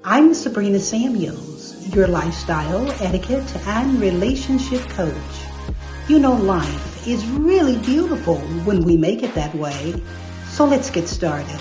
I'm Sabrina Samuels, your lifestyle, etiquette, and relationship coach. You know, life is really beautiful when we make it that way. So let's get started.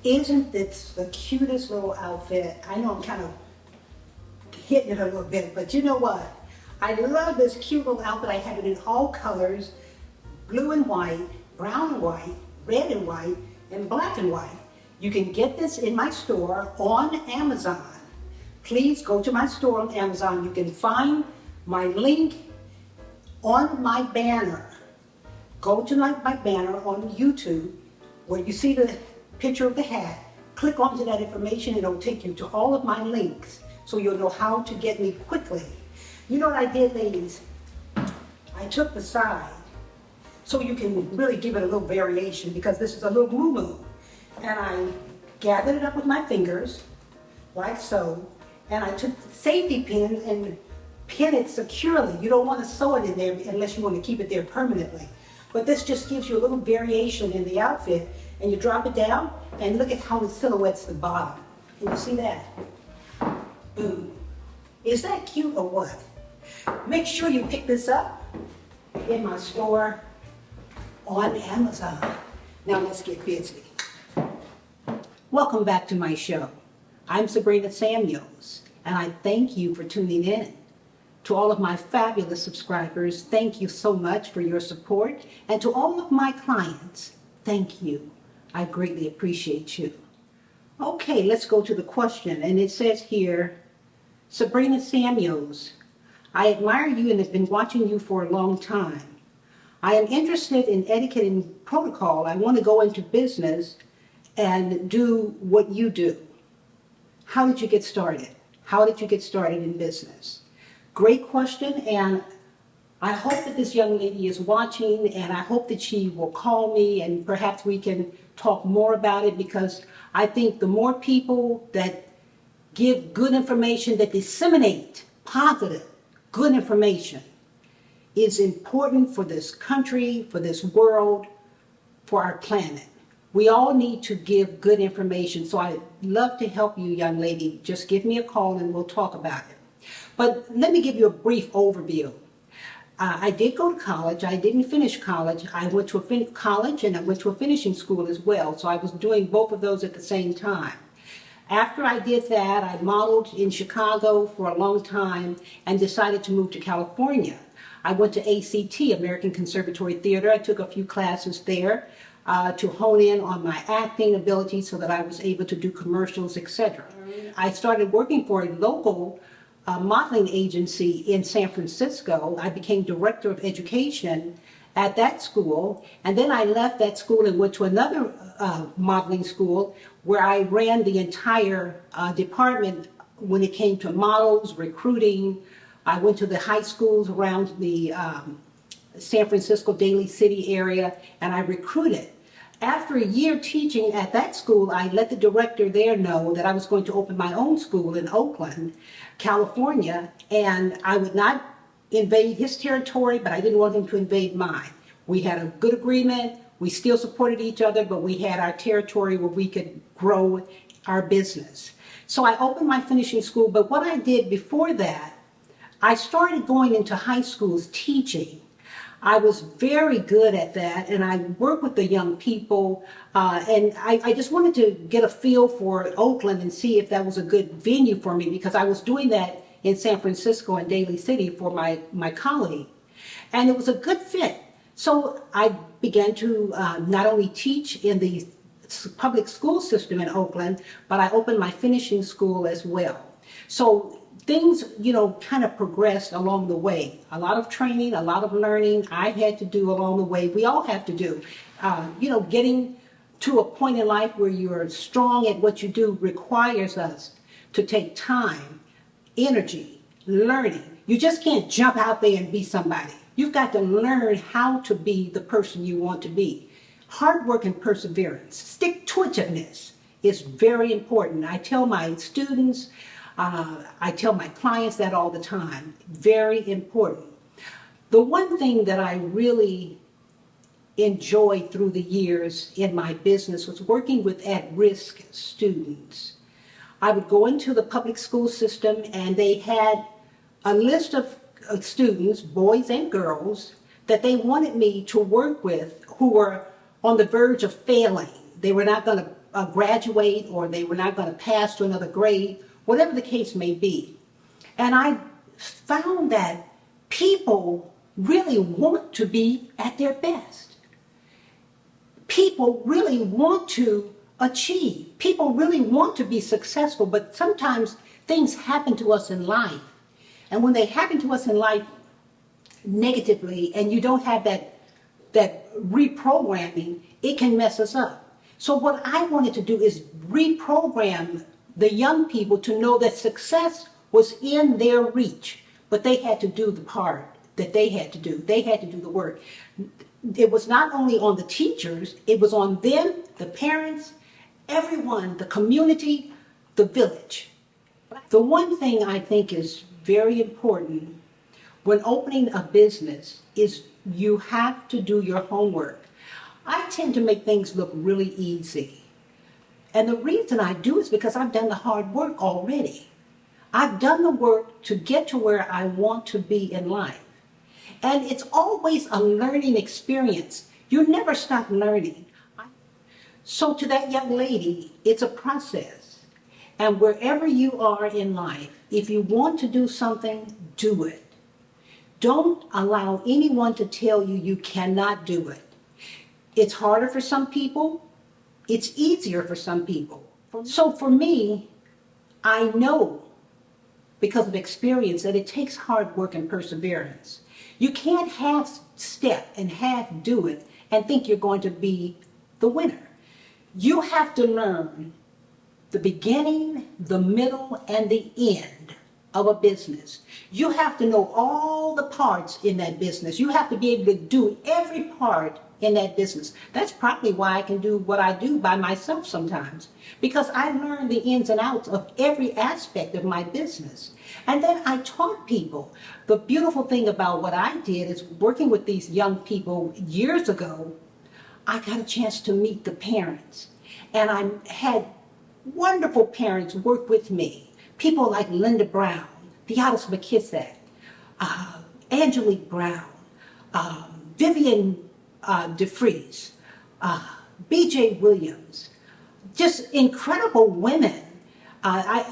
Isn't this the cutest little outfit? I know I'm kind of hitting it a little bit, but you know what? I love this cute little outfit. I have it in all colors, blue and white, brown and white, red and white, and black and white. You can get this in my store on Amazon. Please go to my store on Amazon. You can find my link on my banner. Go to my banner on YouTube where you see the picture of the hat. Click onto that information and it'll take you to all of my links so you'll know how to get me quickly. You know what I did, ladies? I took the side so you can really give it a little variation because this is a little moo-moo. And I gathered it up with my fingers, like so, and I took safety pins and pin it securely. You don't want to sew it in there unless you want to keep it there permanently. But this just gives you a little variation in the outfit. And you drop it down, and look at how it silhouettes the bottom. Can you see that? Boom. Is that cute or what? Make sure you pick this up in my store on Amazon. Now let's get busy. Welcome back to my show. I'm Sabrina Samuels, and I thank you for tuning in. To all of my fabulous subscribers, thank you so much for your support. And to all of my clients, thank you. I greatly appreciate you. Okay, let's go to the question. And it says here, Sabrina Samuels, I admire you and have been watching you for a long time. I am interested in etiquette and protocol. I want to go into business and do what you do. How did you get started? How did you get started in business? Great question, and I hope that this young lady is watching, and I hope that she will call me and perhaps we can talk more about it, because I think the more people that give good information, that disseminate positive, good information, is important for this country, for this world, for our planet. We all need to give good information. So I'd love to help you, young lady. Just give me a call and we'll talk about it. But let me give you a brief overview. I did go to college. I didn't finish college. I went to a college and I went to a finishing school as well. So I was doing both of those at the same time. After I did that, I modeled in Chicago for a long time and decided to move to California. I went to ACT, American Conservatory Theater. I took a few classes there to hone in on my acting ability so that I was able to do commercials, etc. I started working for a local modeling agency in San Francisco. I became director of education at that school, and then I left that school and went to another modeling school where I ran the entire department when it came to models, recruiting. I went to the high schools around the San Francisco Daly City area, and I recruited. After a year teaching at that school, I let the director there know that I was going to open my own school in Oakland, California, and I would not invade his territory, but I didn't want him to invade mine. We had a good agreement. We still supported each other, but we had our territory where we could grow our business. So I opened my finishing school, but what I did before that, I started going into high schools teaching. I was very good at that, and I worked with the young people, and I just wanted to get a feel for Oakland and see if that was a good venue for me, because I was doing that in San Francisco and Daly City for my colleague, and it was a good fit. So I began to not only teach in the public school system in Oakland, but I opened my finishing school as well. So things, kind of progressed along the way. A lot of training, a lot of learning I had to do along the way. We all have to do. Getting to a point in life where you're strong at what you do requires us to take time, energy, learning, You just can't jump out there and be somebody. You've got to learn how to be the person you want to be. Hard work and perseverance, stick-to-itiveness is very important. I tell my students, I tell my clients that all the time. Very important. The one thing that I really enjoyed through the years in my business was working with at-risk students. I would go into the public school system and they had a list of students, boys and girls, that they wanted me to work with who were on the verge of failing. They were not going to graduate, or they were not going to pass to another grade, whatever the case may be. And I found that people really want to be at their best. People really want to achieve. People really want to be successful, but sometimes things happen to us in life. And when they happen to us in life negatively, and you don't have that reprogramming, it can mess us up. So what I wanted to do is reprogram the young people to know that success was in their reach, but they had to do the part that they had to do. They had to do the work. It was not only on the teachers, it was on them, the parents, everyone, the community, the village. The one thing I think is very important when opening a business is you have to do your homework. I tend to make things look really easy. And the reason I do is because I've done the hard work already. I've done the work to get to where I want to be in life. And it's always a learning experience. You never stop learning. So to that young lady, it's a process. And wherever you are in life, if you want to do something, do it. Don't allow anyone to tell you you cannot do it. It's harder for some people. It's easier for some people. So for me, I know because of experience that it takes hard work and perseverance. You can't half step and half do it and think you're going to be the winner. You have to learn the beginning, the middle, and the end of a business. You have to know all the parts in that business. You have to be able to do every part in that business. That's probably why I can do what I do by myself sometimes, because I learned the ins and outs of every aspect of my business. And then I taught people. The beautiful thing about what I did is working with these young people years ago, I got a chance to meet the parents. And I had wonderful parents work with me. People like Linda Brown, Theodis McKissack, Angelique Brown, Vivian DeFries, B.J. Williams, just incredible women.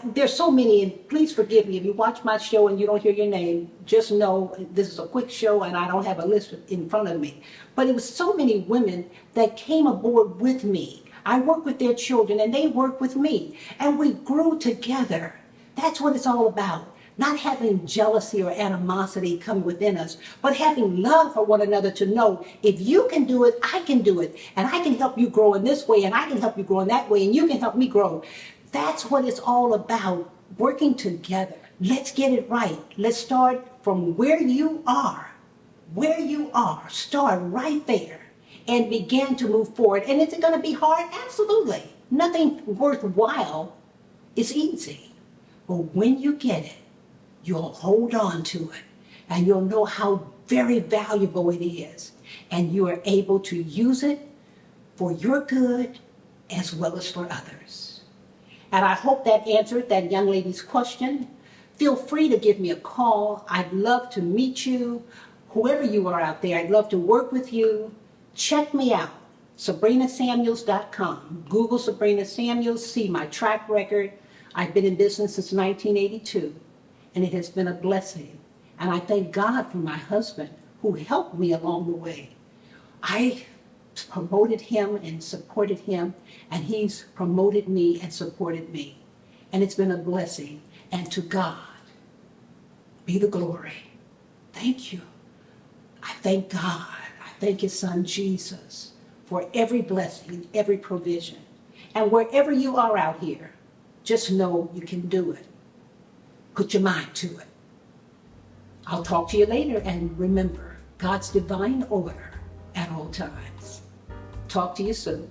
There's so many, and please forgive me if you watch my show and you don't hear your name, just know this is a quick show and I don't have a list in front of me. But it was so many women that came aboard with me. I worked with their children and they worked with me, and we grew together. That's what it's all about. Not having jealousy or animosity come within us, but having love for one another to know if you can do it, I can do it. And I can help you grow in this way, and I can help you grow in that way, and you can help me grow. That's what it's all about, working together. Let's get it right. Let's start from where you are. Where you are, start right there and begin to move forward. And is it going to be hard? Absolutely. Nothing worthwhile is easy. But when you get it, you'll hold on to it, and you'll know how very valuable it is, and you are able to use it for your good as well as for others. And I hope that answered that young lady's question. Feel free to give me a call. I'd love to meet you, whoever you are out there. I'd love to work with you. Check me out, SabrinaSamuels.com. Google Sabrina Samuels, see my track record. I've been in business since 1982. And it has been a blessing. And I thank God for my husband who helped me along the way. I promoted him and supported him, and he's promoted me and supported me. And it's been a blessing. And to God be the glory. Thank you. I thank God. I thank his son Jesus for every blessing, every provision. And wherever you are out here, just know you can do it. Put your mind to it. I'll talk to you later, and remember, God's divine order at all times. Talk to you soon.